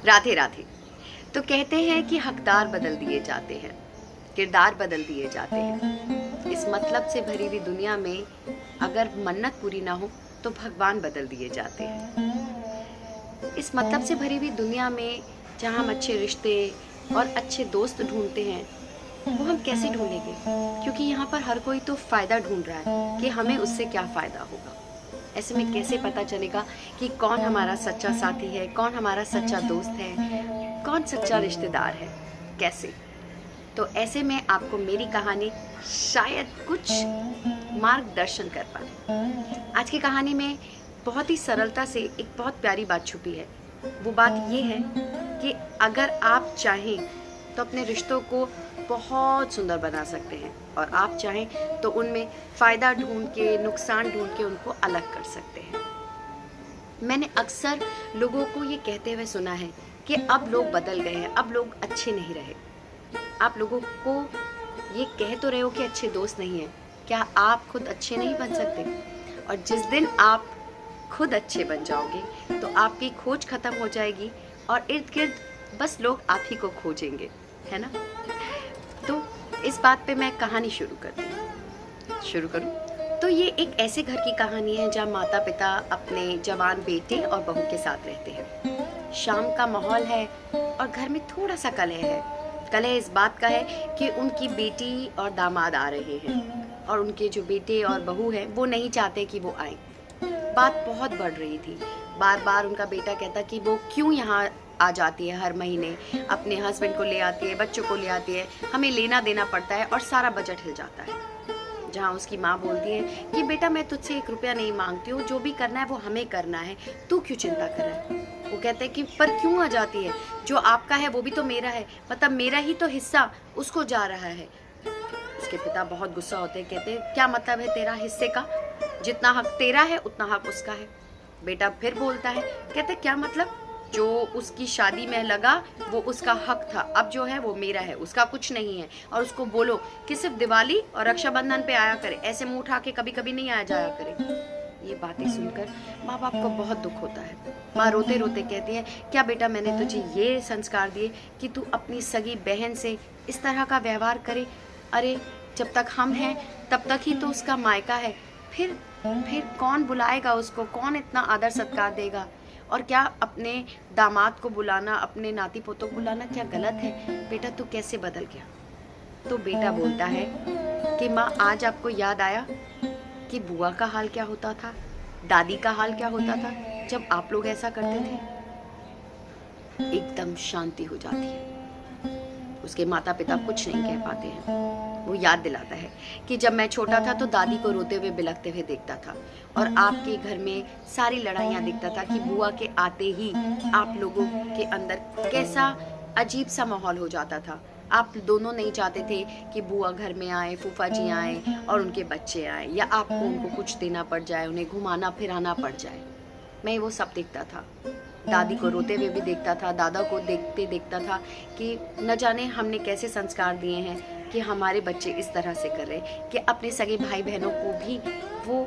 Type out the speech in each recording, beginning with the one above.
राधे राधे। तो कहते हैं कि हकदार बदल दिए जाते हैं, किरदार बदल दिए जाते हैं। इस मतलब से भरी हुई दुनिया में अगर मन्नत पूरी ना हो तो भगवान बदल दिए जाते हैं। इस मतलब से भरी हुई दुनिया में जहाँ हम अच्छे रिश्ते और अच्छे दोस्त ढूंढते हैं, वो हम कैसे ढूंढेंगे? क्योंकि यहाँ पर हर कोई तो फ़ायदा ढूंढ रहा है कि हमें उससे क्या फ़ायदा होगा। ऐसे में कैसे पता चलेगा कि कौन हमारा सच्चा साथी है, कौन हमारा सच्चा दोस्त है, कौन सच्चा रिश्तेदार है? कैसे? तो ऐसे में आपको मेरी कहानी शायद कुछ मार्गदर्शन कर पाए। आज की कहानी में बहुत ही सरलता से एक बहुत प्यारी बात छुपी है। वो बात ये है कि अगर आप चाहें तो अपने रिश्तों को बहुत सुंदर बना सकते हैं, और आप चाहें तो उनमें फ़ायदा ढूंढ के, नुकसान ढूंढ के उनको अलग कर सकते हैं। मैंने अक्सर लोगों को ये कहते हुए सुना है कि अब लोग बदल गए हैं, अब लोग अच्छे नहीं रहे। आप लोगों को ये कह तो रहे हो कि अच्छे दोस्त नहीं हैं, क्या आप खुद अच्छे नहीं बन सकते? और जिस दिन आप खुद अच्छे बन जाओगे तो आपकी खोज खत्म हो जाएगी और इर्द गिर्द बस लोग आप ही को खोजेंगे, है ना? तो इस बात पे मैं कहानी शुरू करती हूँ। शुरू करूँ? तो ये एक ऐसे घर की कहानी है जहाँ माता पिता अपने जवान बेटे और बहू के साथ रहते हैं। शाम का माहौल है और घर में थोड़ा सा कलह है। कलह इस बात का है कि उनकी बेटी और दामाद आ रहे हैं और उनके जो बेटे और बहू हैं वो नहीं चाहते कि वो आए। बात बहुत बढ़ रही थी। बार बार उनका बेटा कहता कि वो क्यों यहाँ आ जाती है, हर महीने अपने हस्बैंड को ले आती है, बच्चों को ले आती है, हमें लेना देना पड़ता है और सारा बजट हिल जाता है। जहाँ उसकी माँ बोलती है कि बेटा मैं तुझसे 1 रुपया नहीं मांगती हूँ, जो भी करना है वो हमें करना है, तू क्यों चिंता कर रहा है? वो कहते हैं कि पर क्यों आ जाती है, जो आपका है वो भी तो मेरा है, मतलब मेरा ही तो हिस्सा उसको जा रहा है। उसके पिता बहुत गुस्सा होते हैं, कहते हैं क्या मतलब है तेरा हिस्से का? जितना हक तेरा है उतना हक उसका है। बेटा फिर बोलता है, कहते क्या मतलब? जो उसकी शादी में लगा वो उसका हक था, अब जो है वो मेरा है, उसका कुछ नहीं है। और उसको बोलो कि सिर्फ दिवाली और रक्षाबंधन पे आया करे, ऐसे मुंह उठा के कभी कभी नहीं आया जाया करे। ये बातें सुनकर माँ बाप को बहुत दुख होता है। माँ रोते रोते कहती है, क्या बेटा मैंने तुझे ये संस्कार दिए कि तू अपनी सगी बहन से इस तरह का व्यवहार करे? अरे जब तक हम हैं तब तक ही तो उसका मायका है, फिर कौन बुलाएगा उसको, कौन इतना आदर सत्कार देगा? और क्या अपने दामाद को बुलाना, अपने नाती पोतों को बुलाना क्या गलत है? बेटा तू कैसे बदल गया? तो बेटा बोलता है कि माँ आज आपको याद आया कि बुआ का हाल क्या होता था, दादी का हाल क्या होता था जब आप लोग ऐसा करते थे? एकदम शांति हो जाती है। उसके माता पिता कुछ नहीं कह पाते हैं। वो याद दिलाता है कि जब मैं छोटा था तो दादी को रोते हुए बिलखते हुए देखता था, और आपके घर में सारी लड़ाइयाँ दिखता था कि बुआ के आते ही आप लोगों के अंदर कैसा अजीब सा माहौल हो जाता था। आप दोनों नहीं चाहते थे कि बुआ घर में आए, फूफा जी आए और उनके बच्चे आए, या आपको उनको कुछ देना पड़ जाए, उन्हें घुमाना फिराना पड़ जाए। मैं वो सब देखता था। दादी को रोते हुए भी देखता था, दादा को देखते देखता था कि न जाने हमने कैसे संस्कार दिए हैं कि हमारे बच्चे इस तरह से कर रहे कि अपने सगे भाई बहनों को भी वो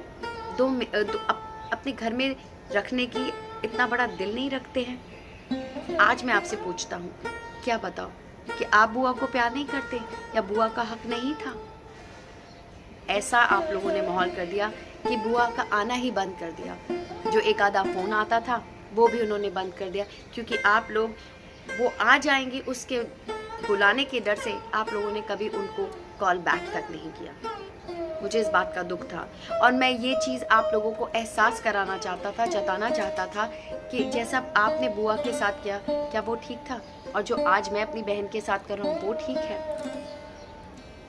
अपने घर में रखने की इतना बड़ा दिल नहीं रखते हैं। आज मैं आपसे पूछता हूँ, क्या बताओ कि आप बुआ को प्यार नहीं करते या बुआ का हक नहीं था? ऐसा आप लोगों ने माहौल कर दिया कि बुआ का आना ही बंद कर दिया। जो एक आधा फ़ोन आता था वो भी उन्होंने बंद कर दिया, क्योंकि आप लोग वो आ जाएंगे उसके बुलाने के डर से आप लोगों ने कभी उनको कॉल बैक तक नहीं किया। मुझे इस बात का दुख था और मैं ये चीज़ आप लोगों को एहसास कराना चाहता था, जताना चाहता था कि जैसा आपने बुआ के साथ किया, क्या वो ठीक था? और जो आज मैं अपनी बहन के साथ कर रहा हूँ वो ठीक है?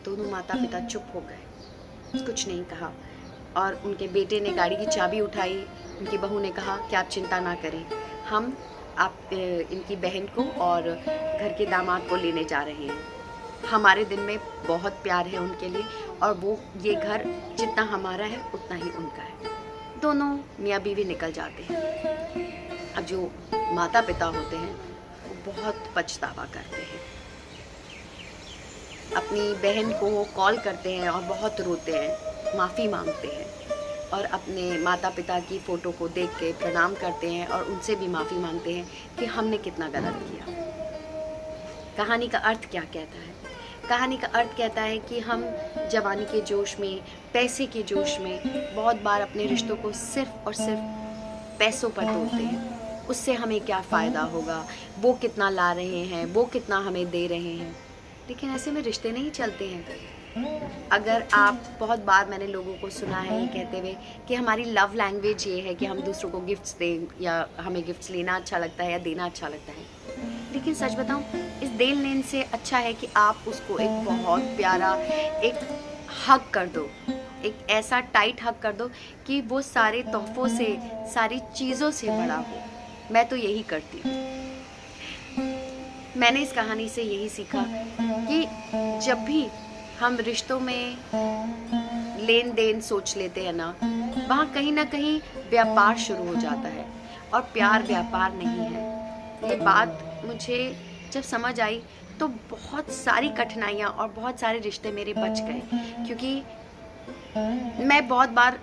दोनों माता पिता चुप हो गए, कुछ नहीं कहा। और उनके बेटे ने गाड़ी की चाबी उठाई, उनकी बहू ने कहा कि आप चिंता ना करें, हम आप इनकी बहन को और घर के दामाद को लेने जा रहे हैं। हमारे दिल में बहुत प्यार है उनके लिए, और वो ये घर जितना हमारा है उतना ही उनका है। दोनों मियाँ बीवी निकल जाते हैं। अब जो माता पिता होते हैं वो बहुत पछतावा करते हैं, अपनी बहन को कॉल करते हैं और बहुत रोते हैं, माफ़ी मांगते हैं और अपने माता पिता की फ़ोटो को देख के प्रणाम करते हैं और उनसे भी माफ़ी मांगते हैं कि हमने कितना गलत किया। कहानी का अर्थ क्या कहता है? कहानी का अर्थ कहता है कि हम जवानी के जोश में, पैसे के जोश में बहुत बार अपने रिश्तों को सिर्फ़ और सिर्फ पैसों पर तोड़ते हैं। उससे हमें क्या फ़ायदा होगा, वो कितना ला रहे हैं, वो कितना हमें दे रहे हैं। लेकिन ऐसे में रिश्ते नहीं चलते हैं। अगर आप बहुत बार मैंने लोगों को सुना है ये कहते हुए कि हमारी लव लैंग्वेज ये है कि हम दूसरों को गिफ्ट्स दें, या हमें गिफ्ट्स लेना अच्छा लगता है या देना अच्छा लगता है। लेकिन सच बताऊं, इस देन लेन से अच्छा है कि आप उसको एक बहुत प्यारा एक हग कर दो, एक ऐसा टाइट हग कर दो कि वो सारे तोहफ़ों से, सारी चीज़ों से बड़ा हो। मैं तो यही करती हूँ। मैंने इस कहानी से यही सीखा कि जब भी हम रिश्तों में लेन देन सोच लेते हैं ना, वहाँ कहीं ना कहीं व्यापार शुरू हो जाता है, और प्यार व्यापार नहीं है। ये बात मुझे जब समझ आई तो बहुत सारी कठिनाइयाँ और बहुत सारे रिश्ते मेरे बच गए, क्योंकि मैं बहुत बार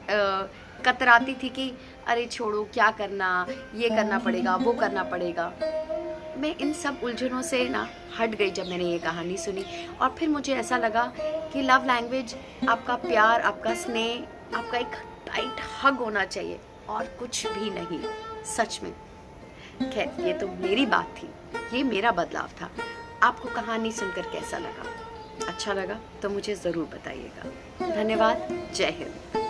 कतराती थी कि अरे छोड़ो, क्या करना, ये करना पड़ेगा, वो करना पड़ेगा। मैं इन सब उलझनों से ना हट गई जब मैंने ये कहानी सुनी, और फिर मुझे ऐसा लगा कि लव लैंग्वेज आपका प्यार, आपका स्नेह, आपका एक टाइट हग होना चाहिए, और कुछ भी नहीं, सच में। खैर, ये तो मेरी बात थी, ये मेरा बदलाव था। आपको कहानी सुनकर कैसा लगा? अच्छा लगा तो मुझे ज़रूर बताइएगा। धन्यवाद। जय हिंद।